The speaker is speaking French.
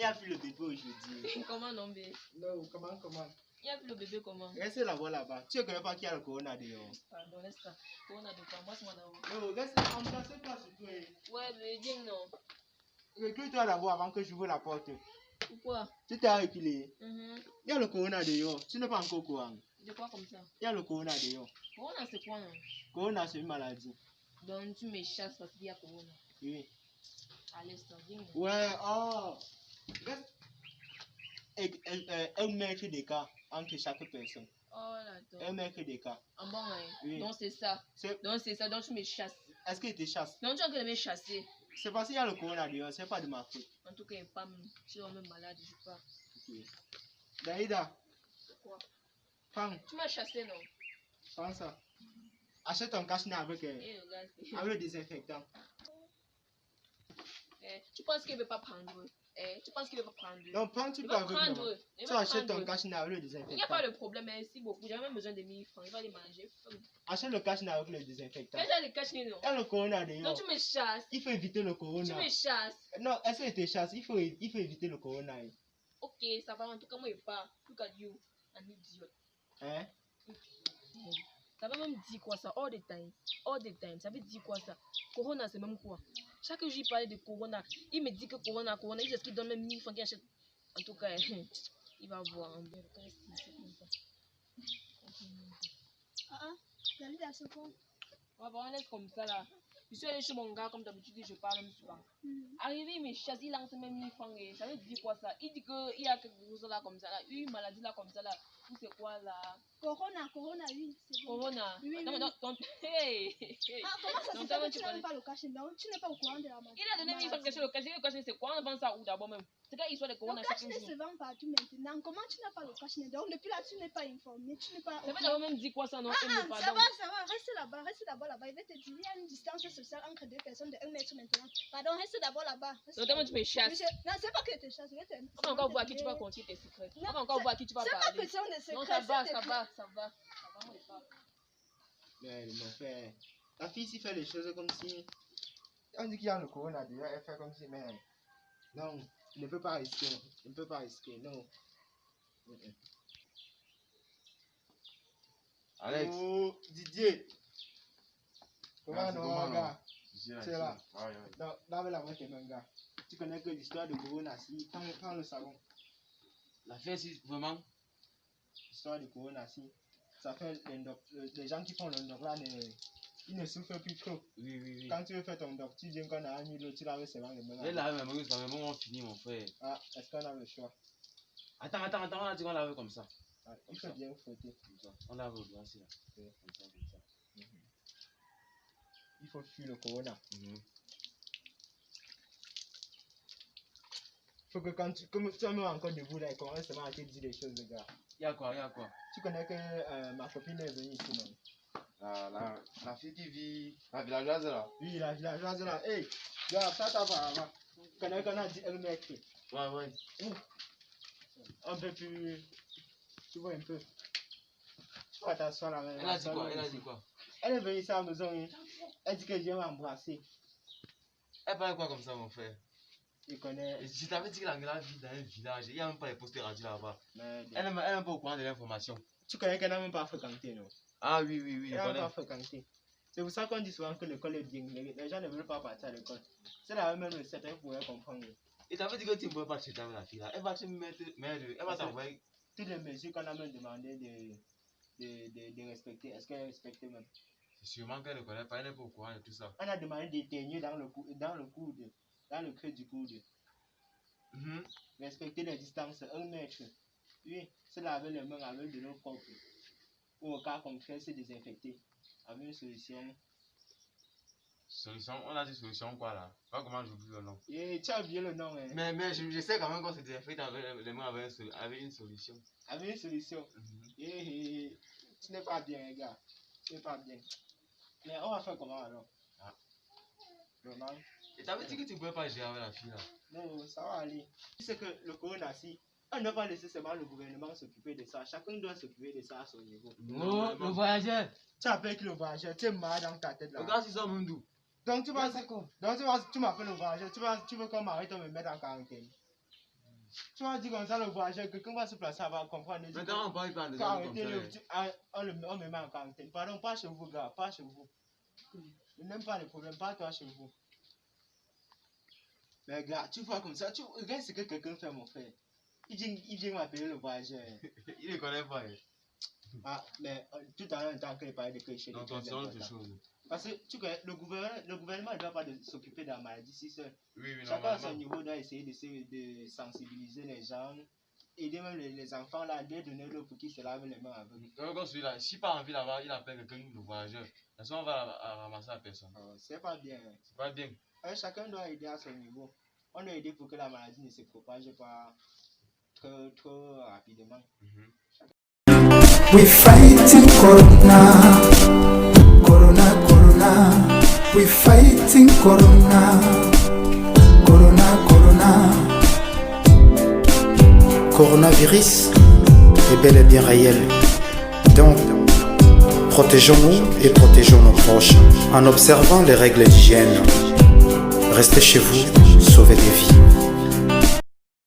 y a plus le bébé aujourd'hui. Comment non, bé? Non, comment? Il y a plus le bébé comment? Reste là-bas. Tu ne connais pas qui a le corona dehors. Pardon, laisse ça. Corona de quoi? Moi, c'est moi d'abord. Non, reste là, embrasse-toi sur toi. Ouais, mais viens, non. Recule-toi d'abord avant que j'ouvre la porte. Pourquoi? Tu t'es reculé. Il y a le corona dehors. Tu n'es pas encore au courant. De quoi comme ça? Il y a le corona dehors. Corona, c'est quoi, non? Corona, c'est une maladie. Donc, tu me chasses parce qu'il y a corona. Oui. Allez, ça, viens. Ouais, oh. Reste. Un mètre d'écart entre chaque personne. Oh là, toi. Un mètre d'écart. Ah bon, hein? Oui. Donc, c'est ça. Donc, c'est ça. Donc, tu me chasses. Est-ce qu'il te chasse? Donc, tu es en train de me chasser. C'est parce qu'il y a le corona dehors, c'est pas de ma faute. En tout cas, je suis même malade, je sais pas. Ok. Daïda. Quoi? Prends. Tu m'as chassé, non? Prends ça. Achète ton cache-nez avec le désinfectant. Tu penses qu'il ne veut pas prendre? Tu penses qu'il ne veut pas prendre? Non, prends, tu peux avec moi. Tu achètes ton cache-nez avec le désinfectant. Il n'y a pas de problème, merci beaucoup. J'avais même besoin de 1000 francs. Il va les manger. Achète le cache-nez avec le désinfectant. Déjà le cache-nez, non? Il y a le corona dehors. Non, tu me chasses. Il faut éviter le corona. Tu me chasses. Non, est-ce que tu chasses? Il faut éviter le corona. Ok, ça va. En tout cas, moi, il part. Look at you. Un idiot. Hein? Ça veut même dire quoi ça? All the time. All the time. Ça veut dire quoi ça? Corona, c'est même quoi? Chaque jour, il parlait de corona. Il me dit que corona. Il dit qu'il donne même 1000 francs qu'il achète. En tout cas, il va voir. Dalida, c'est quoi? Ouais, bon, on laisse comme ça là. Je suis allé chez mon gars, comme d'habitude, je parle même souvent. Arrivé, il me chasse, il lance même 1000 francs. Ça veut dire quoi ça? Il dit qu'il y a quelque chose là comme ça, là. Une maladie là comme ça là. Ou c'est quoi là? Corona, oui. Corona? Oui. Donc, hey! Ah, comment ça se fait que tu n'as pas le cachet? Donc, tu n'es pas au courant de la maladie. Il a donné 1000 francs caché le cachet. Le cachet, c'est quoi? On vend ça où d'abord même? C'est quand il soit de corona. Le cachet se vend partout maintenant. Comment tu n'as pas le cachet? Donc, depuis là, tu n'es pas informé. Tu n'es pas. Ça veut d'abord même dire quoi ça? Non, ça va. Reste d'abord là-bas. Il va te dire, il y a une distance sociale entre deux personnes de 1 mètre maintenant. Pardon, reste d'abord là-bas. Notamment, tu me chasses. Non, c'est pas que je te chasse. On va encore voir à qui tu vas confier tes secrets. On va encore voir à qui tu vas parler. C'est pas question de secrets. Non, ça va. Moi, je parle. Mais mon frère, la fille ici fait les choses comme si. On dit qu'il y a le corona déjà, elle fait comme si, mais. Non, il ne peut pas risquer. Non. Alex. Oh, Didier. Comment non, gars? C'est là. Non, lave la main, mon gars. Tu connais que l'histoire de corona, si. Prends le savon. La fête, si, vraiment. L'histoire de corona, si. Ça fait les gens qui font le doc là, ils ne souffrent plus trop. Oui. Quand tu veux faire ton doc, tu viens qu'on a mis l'eau, tu laves seulement les mains. Elle lave mes mains, ça fait vraiment fini, mon frère. Ah, est-ce qu'on a le choix? Attends, on a dit qu'on lave comme ça. Ah, il faut bien frotter. On lave au doigt, c'est là. Comme ça. Il faut fuir le corona. Faut que comme tu es encore debout là, il commence seulement à te dire des choses, les gars. Il y a quoi? Tu connais que ma copine est venue ici, non? La fille qui vit, la villageoise là. Oui, la villageoise là. Hey, gars, ça va. Tu connais qu'on a dit un mec. Ouais. Un peu plus. Tu vois un peu. Tu vois t'asseoir là. Elle a dit quoi? Elle est venue ici à la maison. Elle dit que je viens m'embrasser. Elle parle quoi comme ça, mon frère? Il connaît. Je t'avais dit que la vit dans un village. Il n'y a même pas les postes radios là-bas. Elle n'est même pas au courant de l'information. Tu connais qu'elle n'a même pas fréquenté, non? Ah oui. Elle n'a même pas fréquenté. C'est pour ça qu'on dit souvent que l'école est bien. Les gens ne veulent pas partir à l'école. C'est la même recette, elle pourrait comprendre. Et t'avais dit que tu ne pouvais pas te avec la fille là. Elle va te mettre. Elle va t'envoyer. Toutes les mesures qu'on a même demandé de respecter, est-ce qu'elle respecte même? C'est sûrement qu'elle ne connaît pas, elle n'est pas au courant de tout ça. On a demandé d'éteigner dans le creux du coude. Respecter les distances, 1 mètre. Oui, se laver les mains avec de l'eau propre. Ou au cas contraire, se désinfecter. Avec une solution. Solution, on a dit solution quoi là? Pas comment j'oublie le nom. Et tu as oublié le nom, hein? Mais je sais quand même qu'on se désinfecte avec les mains avec une solution. Avec une solution. Tu n'es pas bien, les gars. Tu n'es pas bien. Mais on va faire comment alors? Vraiment? Et t'avais dit que tu ne pouvais pas gérer avec la fille là? Non, ça va aller. Tu sais que le corona, si on ne va pas laisser seulement le gouvernement s'occuper de ça. Chacun doit s'occuper de ça à son niveau. Non, le voyageur. Tu appelles qui le voyageur? Tu es malade dans ta tête là. Regarde si ça me doux. Donc tu m'appelles le voyageur. Tu veux qu'on m'arrête de me mettre en quarantaine? Tu vas dire comme ça, le voyageur, quelqu'un va se placer, elle va comprendre. Maintenant, on parle pas de ça. On le met en quarantaine. Pardon, pas chez vous, gars, pas chez vous. Je n'aime pas les problèmes, pas toi chez vous. Mais gars, tu vois comme ça, regarde ce que quelqu'un fait, mon frère. Il vient m'appeler le voyageur. Il ne connaît pas. Ah, mais tout à l'heure, tant qu'il parlait de quelque chose. Non, c'est autre chose. Parce que tu connais, le gouvernement ne doit pas s'occuper de la maladie si seul. Oui, Chacun à son niveau doit essayer de sensibiliser les gens, aider même les enfants là, de donner l'eau pour qu'ils se lavent les mains avec. Comme celui-là, si pas envie là-bas, il appelle quelqu'un de voyageur. La somme, on va ramasser la personne. C'est pas bien. C'est pas bien. Chacun doit aider à son niveau. On doit aider pour que la maladie ne se propage pas trop rapidement. We fighting Corona, Corona, Corona. We fighting Corona, Corona, Corona. Coronavirus est bel et bien réel. Donc, protégeons-nous et protégeons nos proches en observant les règles d'hygiène. Restez chez vous, sauvez des vies.